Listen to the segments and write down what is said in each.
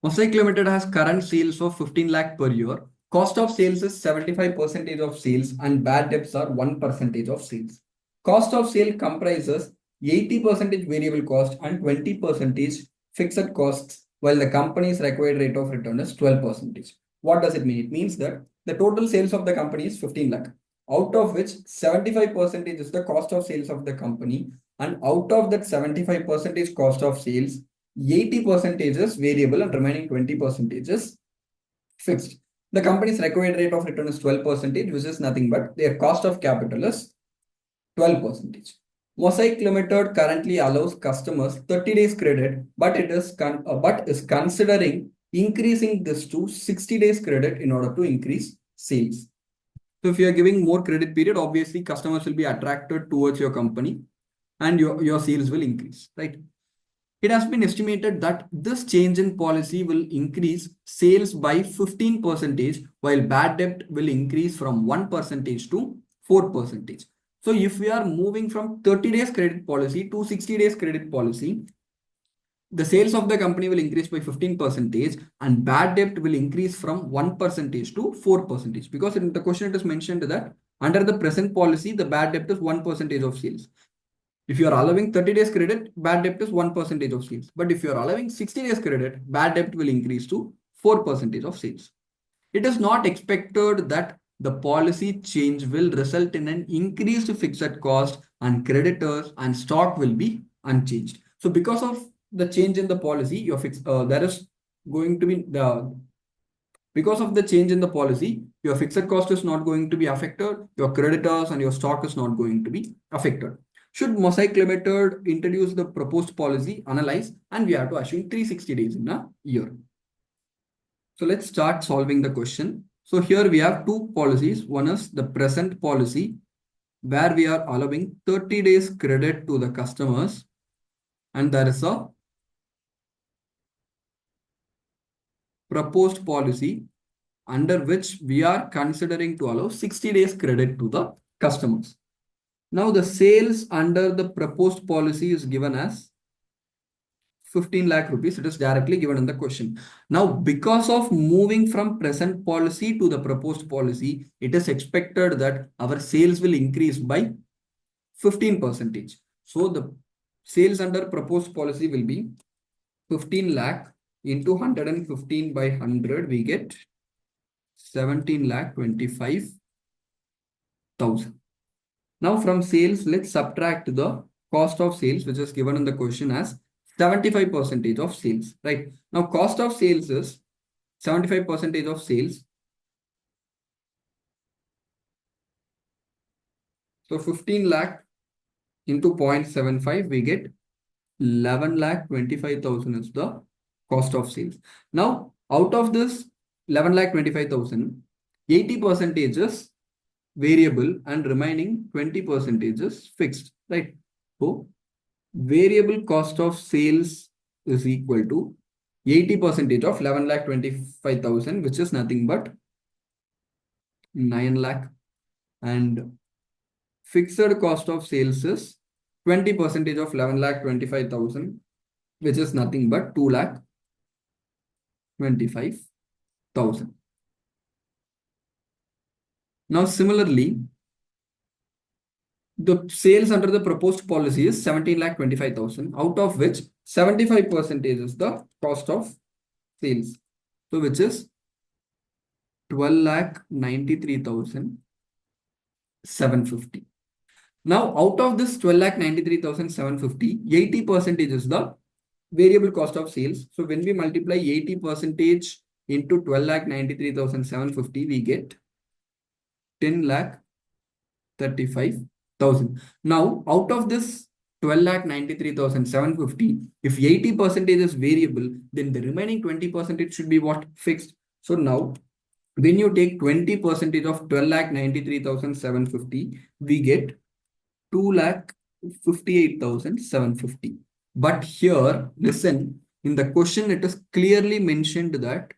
Mosaic Limited has current sales of 15 lakh per year. Cost of sales is 75% of sales and bad debts are 1% of sales. Cost of sale comprises 80% variable cost and 20% fixed costs, while the company's required rate of return is 12%. What does it mean? It means that the total sales of the company is 15 lakh, out of which 75% is the cost of sales of the company, and out of that 75% cost of sales, 80% is variable and remaining 20% is fixed. The company's required rate of return is 12%, which is nothing but their cost of capital is 12%. Mosaic Limited currently allows customers 30 days credit, but is considering increasing this to 60 days credit in order to increase sales. So if you are giving more credit period, obviously customers will be attracted towards your company and your sales will increase, right? It has been estimated that this change in policy will increase sales by 15%, while bad debt will increase from 1% to 4%. So if we are moving from 30 days credit policy to 60 days credit policy, the sales of the company will increase by 15% and bad debt will increase from 1% to 4%, because in the question it is mentioned that under the present policy, the bad debt is 1% of sales. If you are allowing 30 days credit, bad debt is 1% of sales. But if you are allowing 60 days credit, bad debt will increase to 4% of sales. It is not expected that the policy change will result in an increased fixed cost and creditors and stock will be unchanged. So because of the change in the policy, there is going to be because of the change in the policy, your fixed cost is not going to be affected, your creditors and your stock is not going to be affected. Should Mosaic Limited introduce the proposed policy, analyze, and we have to assume 360 days in a year. So let's start solving the question. So here we have two policies. One is the present policy, where we are allowing 30 days credit to the customers, and there is a proposed policy under which we are considering to allow 60 days credit to the customers. Now the sales under the proposed policy is given as 15 lakh rupees. It is directly given in the question. Now, because of moving from present policy to the proposed policy, it is expected that our sales will increase by 15%. So the sales under proposed policy will be 15 lakh into 115 by 100, we get 17 lakh 25,000. Now from sales, let's subtract the cost of sales, which is given in the question as 75% of sales, right? Now cost of sales is 75% of sales. So 15 lakh into 0.75, we get 11 lakh 25,000 is the cost of sales. Now out of this 11 lakh 25,000, 80% is variable and remaining 20% is fixed, right? So variable cost of sales is equal to 80% of 11 lakh 25,000, which is nothing but 9 lakh, and fixed cost of sales is 20% of 11 lakh 25,000, which is nothing but 2 lakh 25,000. Now, similarly, the sales under the proposed policy is 17 lakh 25,000, out of which 75% is the cost of sales. So, which is 12 lakh 93,750. Now, out of this 12 lakh 93,750, 80% is the variable cost of sales. So, when we multiply 80% into 12 lakh 93,750, we get 10 lakh 35,000. Now, out of this 12 lakh 93,750, if 80% is variable, then the remaining 20% should be what? Fixed. So now, when you take 20% of 12 lakh 93,750, we get 2 lakh 58,750. But here, listen, in the question, it is clearly mentioned that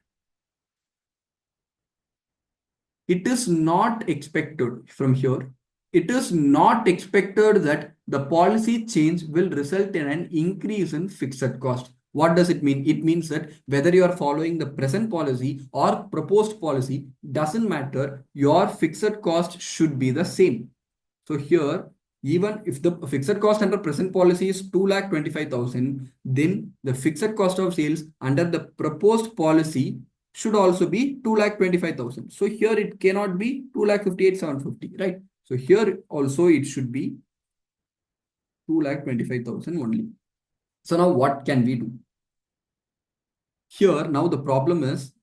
it is not expected from here. It is not expected that the policy change will result in an increase in fixed cost. What does it mean? It means that whether you are following the present policy or proposed policy, doesn't matter. Your fixed cost should be the same. So here, even if the fixed cost under present policy is 2,25,000, then the fixed cost of sales under the proposed policy should also be 2,25,000. So here it cannot be 2,58,750, right? So here also it should be 2,25,000 only. So now what can we do? Here, now the problem is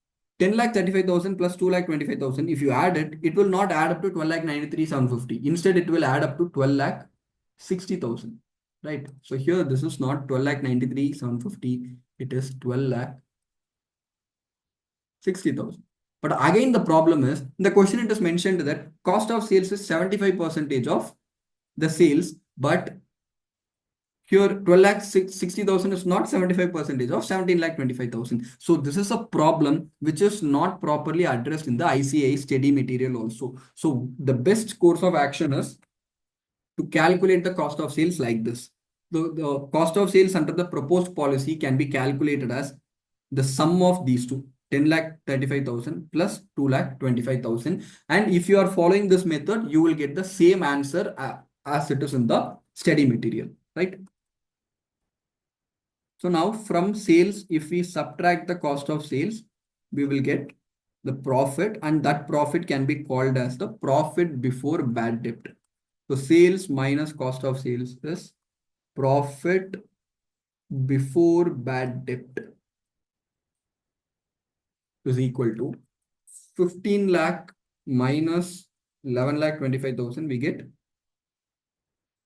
10,35,000 plus 2,25,000. If you add it, it will not add up to 12,93,750. Instead, it will add up to 12,60,000. Right? So here, this is not 12,93,750. It is 12,60,000. But again, the problem is in the question it is mentioned that cost of sales is 75% of the sales, but here 12,60,000 is not 75% of 17,25,000. So this is a problem which is not properly addressed in the ICAI study material also. So the best course of action is to calculate the cost of sales like this. The cost of sales under the proposed policy can be calculated as the sum of these two, 10,35,000 plus 2,25,000. And if you are following this method, you will get the same answer as it is in the study material, right? So now from sales, if we subtract the cost of sales, we will get the profit, and that profit can be called as the profit before bad debt. So sales minus cost of sales is profit before bad debt is equal to 15 lakh minus 11,25,000. We get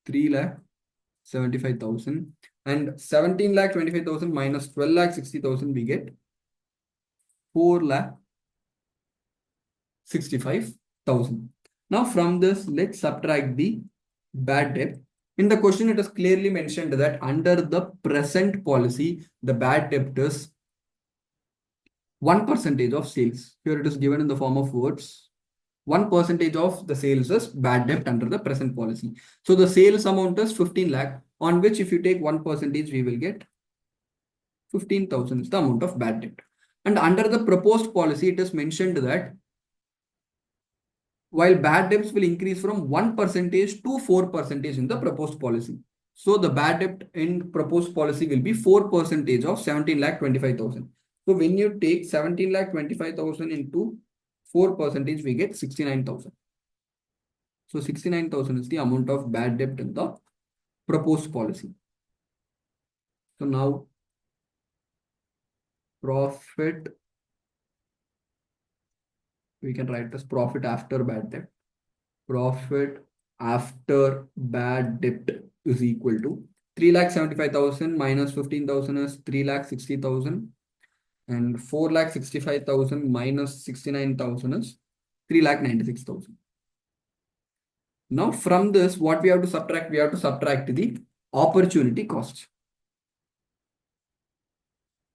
3,75,000, and 17,25,000 minus 12,60,000, we get 4,65,000. Now from this, let's subtract the bad debt. In the question, it is clearly mentioned that under the present policy, the bad debt is 1% of sales. Here it is given in the form of words. 1% of the sales is bad debt under the present policy. So the sales amount is 15 lakh, on which if you take 1%, we will get 15,000 is the amount of bad debt. And under the proposed policy, it is mentioned that while bad debts will increase from 1% to 4% in the proposed policy. So the bad debt in proposed policy will be 4% of 17,25,000. So when you take 17,25,000 into 4%, we get 69,000. So 69,000 is the amount of bad debt in the proposed policy. So now profit, we can write as profit after bad debt. Profit after bad debt is equal to 3,75,000 minus 15,000 is 3,60,000, and 4,65,000 minus 69,000 is 3,96,000. Now from this, what we have to subtract? We have to subtract the opportunity cost.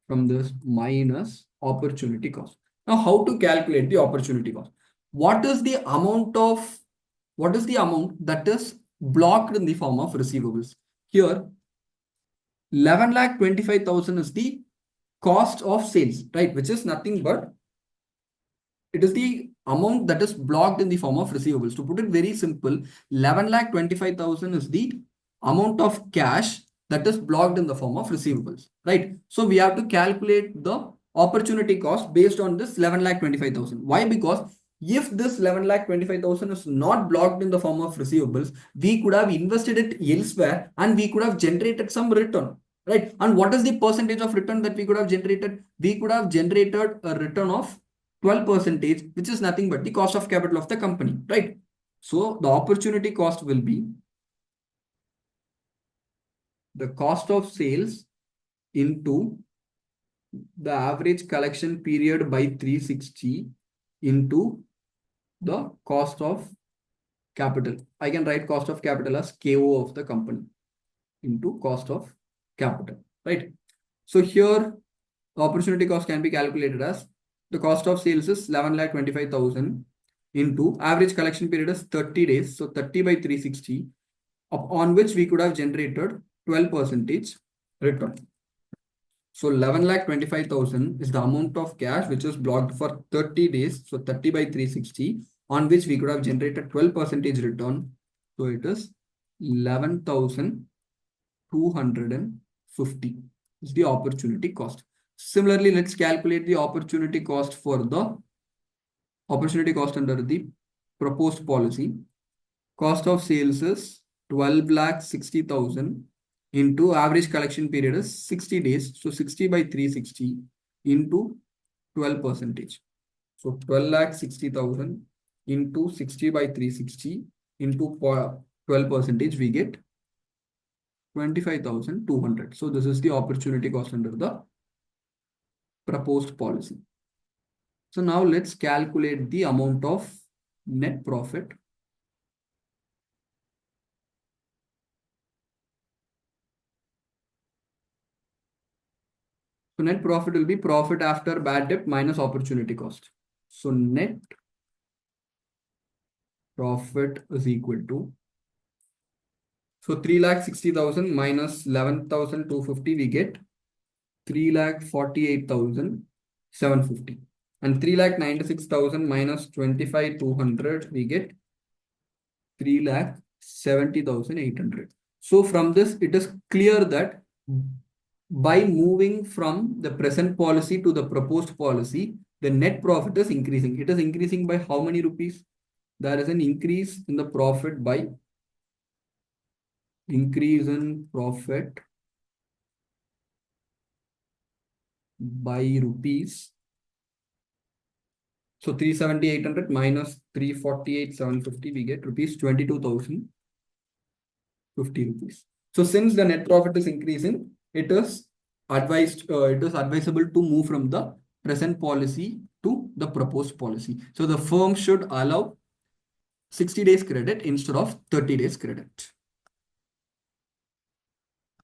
From this minus opportunity cost. Now how to calculate the opportunity cost? What is the amount that is blocked in the form of receivables? Here 11,25,000 is the cost of sales, right? Which is nothing but it is the amount that is blocked in the form of receivables. To put it very simple, 11,25,000 is the amount of cash that is blocked in the form of receivables, right? So we have to calculate the opportunity cost based on this 11,25,000. Why? Because if this 11,25,000 is not blocked in the form of receivables, we could have invested it elsewhere and we could have generated some return, right? And what is the percentage of return that we could have generated? We could have generated a return of 12%, which is nothing but the cost of capital of the company, right? So the opportunity cost will be the cost of sales into the average collection period by 360 into the cost of capital. I can write cost of capital as KO of the company into cost of capital, right? So here the opportunity cost can be calculated as the cost of sales is 11,25,000 into average collection period is 30 days. So 30 by 360, on which we could have generated 12% return. So 11,25,000 is the amount of cash which is blocked for 30 days. So 30 by 360, on which we could have generated 12% return. So it is 11,250 is the opportunity cost. Similarly, let's calculate the opportunity cost for the opportunity cost under the proposed policy. Cost of sales is 12,60,000 into average collection period is 60 days. So 60 by 360 into 12 percentage. So 12,60,000 into 60 by 360 into 12 percentage, we get 25,200. So this is the opportunity cost under the proposed policy. So now let's calculate the amount of net profit. So net profit will be profit after bad debt minus opportunity cost. So net profit is equal to, so 3,60,000 minus 11,250, we get 3,48,750. And 3,96,000 minus 25,200, we get 3,70,800. So from this, it is clear that by moving from the present policy to the proposed policy, the net profit is increasing. It is increasing by how many rupees? There is an increase in the profit by increase in profit by rupees. So 370,800 minus 348,750, we get rupees 22,050 rupees. So since the net profit is increasing, it is advisable to move from the present policy to the proposed policy. So the firm should allow 60 days credit instead of 30 days credit.